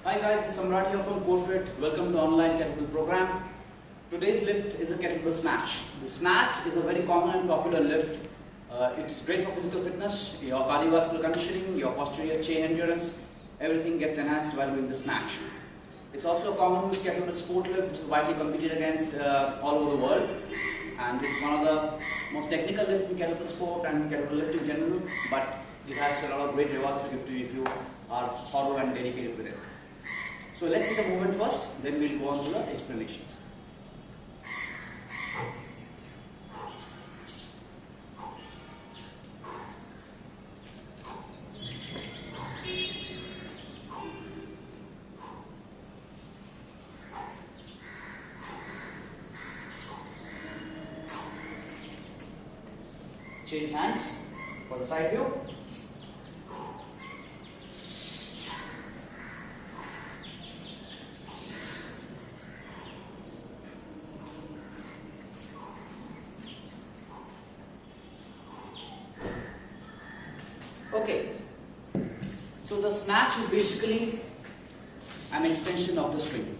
Hi guys, it's Samrat here from CoreFit. Welcome to online kettlebell program. Today's lift is a kettlebell snatch. The snatch is a very common and popular lift. It's great for physical fitness, your cardiovascular conditioning, your posterior chain endurance. Everything gets enhanced while doing the snatch. It's also a common kettlebell sport lift which is widely competed against all over the world. And it's one of the most technical lifts in kettlebell sport and kettlebell lift in general. But it has a lot of great rewards to give to you if you are thorough and dedicated with it. So let's see the movement first, then we'll go on to the explanations. Change hands for the side view. Okay, so the snatch is basically an extension of the swing.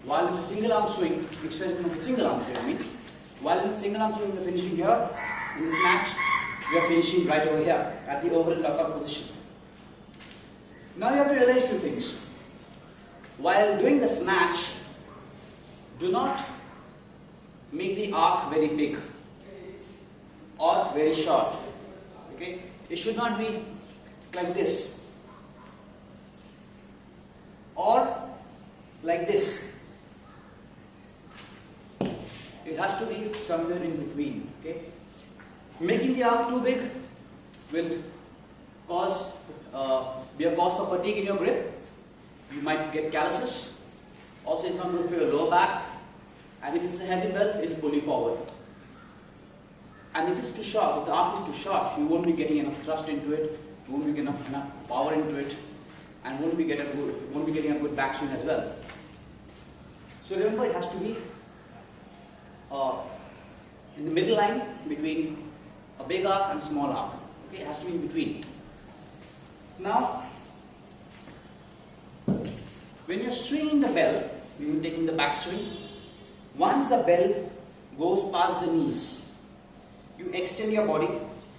While in the single arm swing, extension of the single arm swing, while in the single arm swing we are finishing here, in the snatch we are finishing right over here at the overhead lockout position. Now you have to realize two things. While doing the snatch, do not make the arc very big or very short. Okay? It should not be like this or like this. It has to be somewhere in between. Okay? Making the arc too big will be a cause for fatigue in your grip. You might get calluses. Also, it's not good for your lower back. And if it's a heavy belt, it will pull you forward. And if it's too short, if the arc is too short, you won't be getting enough thrust into it, you won't be getting enough power into it, and won't be getting a good backswing as well. So remember, it has to be in the middle line between a big arc and small arc. Okay, it has to be in between. Now, when you're swinging the bell, when you're taking the backswing, once the bell goes past the knees, you extend your body,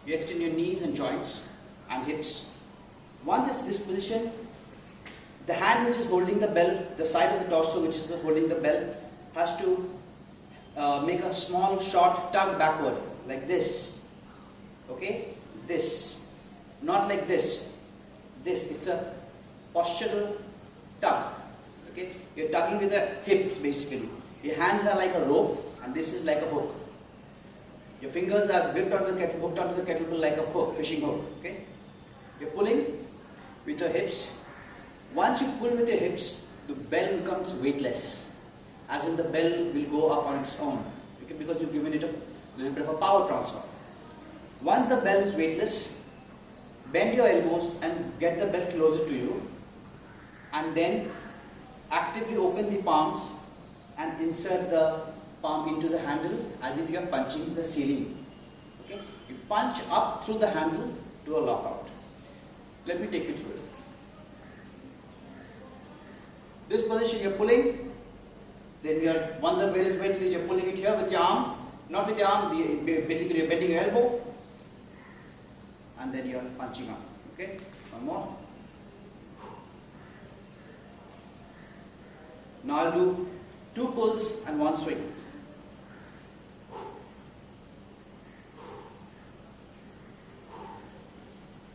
you extend your knees and joints and hips. Once it's this position, the hand which is holding the bell, the side of the torso which is holding the bell, has to make a small short tug backward, like this. Okay? This. Not like this. This. It's a postural tug. Okay? You're tugging with the hips basically. Your hands are like a rope and this is like a hook. Your fingers are hooked onto the kettlebell like a hook, fishing hook. Okay? You're pulling with your hips. Once you pull with your hips, the bell becomes weightless. As in the bell will go up on its own. Okay? Because you've given it a little bit of a power transfer. Once the bell is weightless, bend your elbows and get the bell closer to you. And then actively open the palms and insert the palm into the handle as if you are punching the ceiling. Okay? You punch up through the handle to a lockout. Let me take you through it. This position you're pulling, then once the bell is weightless, you're pulling it here with your arm, not with your arm, basically you're bending your elbow, and then you're punching up. Okay? One more. Now I'll do 2 pulls and 1 swing.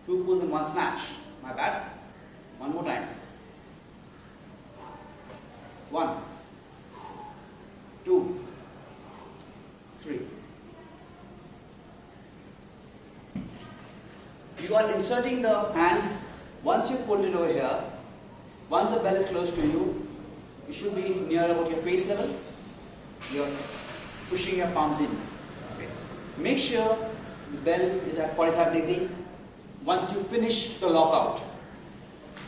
Two pulls and 1 snatch. My bad. One more time. 1, 2, 3. You are inserting the hand. Once you pull it over here, once the bell is close to you, it should be near about your face level. You're pushing your palms in. Okay. Make sure the bell is at 45 degrees. Once you finish the lockout,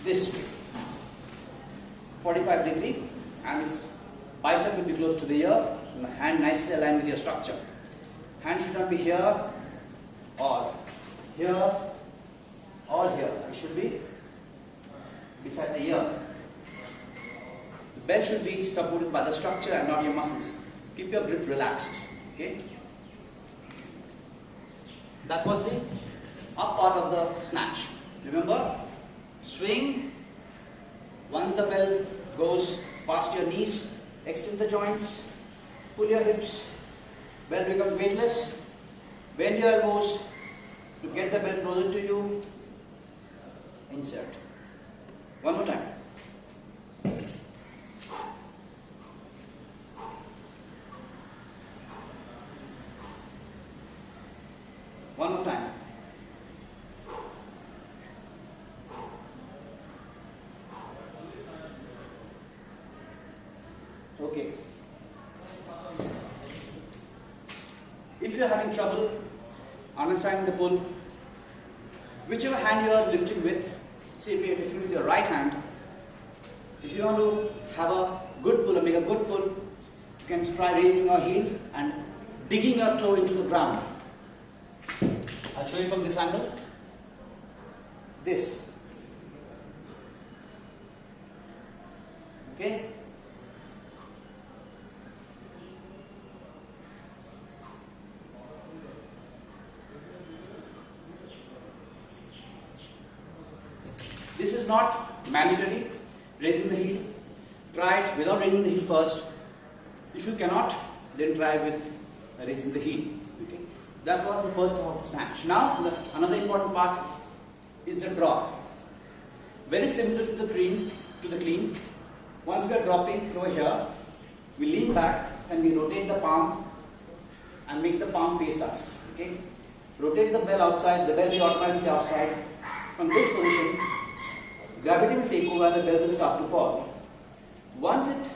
this way, 45 degrees, and its bicep will be close to the ear, and the hand nicely aligned with your structure. Hand should not be here or here or here. It should be beside the ear. belt should be supported by the structure and not your muscles. Keep your grip relaxed. Okay. That was the up part of the snatch. Remember, swing. Once the bell goes past your knees, extend the joints, pull your hips, bell becomes weightless, bend your elbows to get the bell closer to you, insert. One more time. One more time. Okay. If you are having trouble understanding the pull, whichever hand you are lifting with, say if you are lifting with your right hand, if you want to have a good pull or make a good pull, you can try raising your heel and digging your toe into the ground. I'll show you from this angle. This. Okay? This is not mandatory, raising the heel. Try it without raising the heel first. If you cannot, then try with raising the heel. Okay? That was the first of the snatch. Now, another important part is the drop. Very similar to the clean. Once we are dropping over here, we lean back and we rotate the palm and make the palm face us. Okay? Rotate the bell outside, the bell will be automatically outside. From this position, gravity will take over and the bell will start to fall. Once it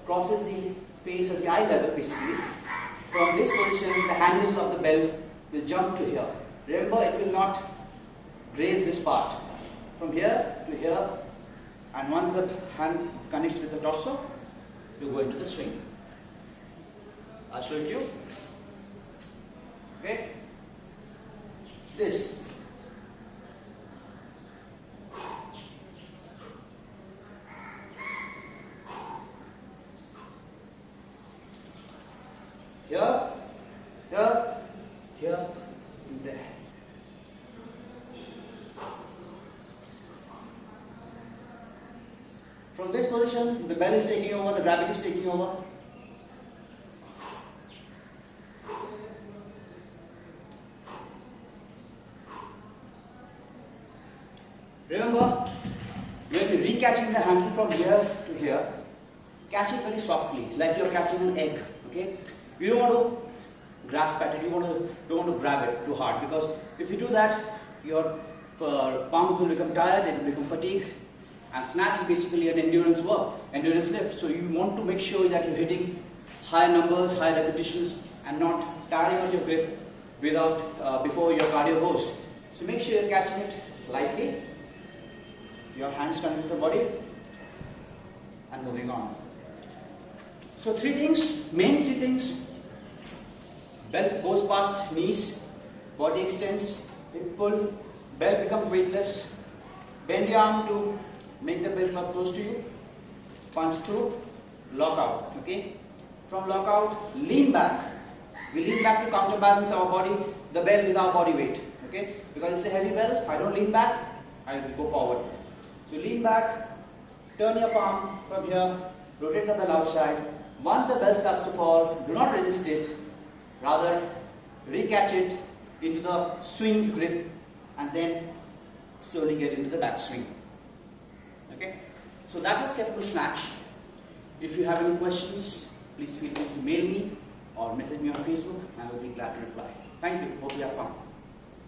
crosses the face at the eye level, basically, from this position, the handle of the bell will jump to here. Remember, it will not raise this part. From here to here, and once the hand connects with the torso, you go into the swing. I'll show it to you. Okay? This. Here, here, here, and there. From this position, the bell is taking over, the gravity is taking over. Remember, when you're recatching the handle from here to here, catch it very softly, like you're catching an egg. Okay? You don't want to grasp at it, you don't want to grab it too hard, because if you do that, your palms will become tired, it will become fatigued. And snatch is basically an endurance work, endurance lift. So you want to make sure that you're hitting high numbers, high repetitions, and not tiring out your grip before your cardio goes. So make sure you're catching it lightly, your hands connect to the body, and moving on. So main three things. Bell goes past knees, body extends, hip pull, bell becomes weightless, bend your arm to make the bell club close to you, punch through, lock out. Okay? From lock out, lean back. We lean back to counterbalance our body, the bell with our body weight. Okay? Because it's a heavy bell, I don't lean back, I go forward. So lean back, turn your palm from here, rotate the bell outside. Once the bell starts to fall, do not resist it, rather recatch it into the swing's grip and then slowly get into the back swing. Okay? So that was kettlebell snatch. If you have any questions, please feel free to mail me or message me on Facebook and I will be glad to reply. Thank you. Hope you have fun.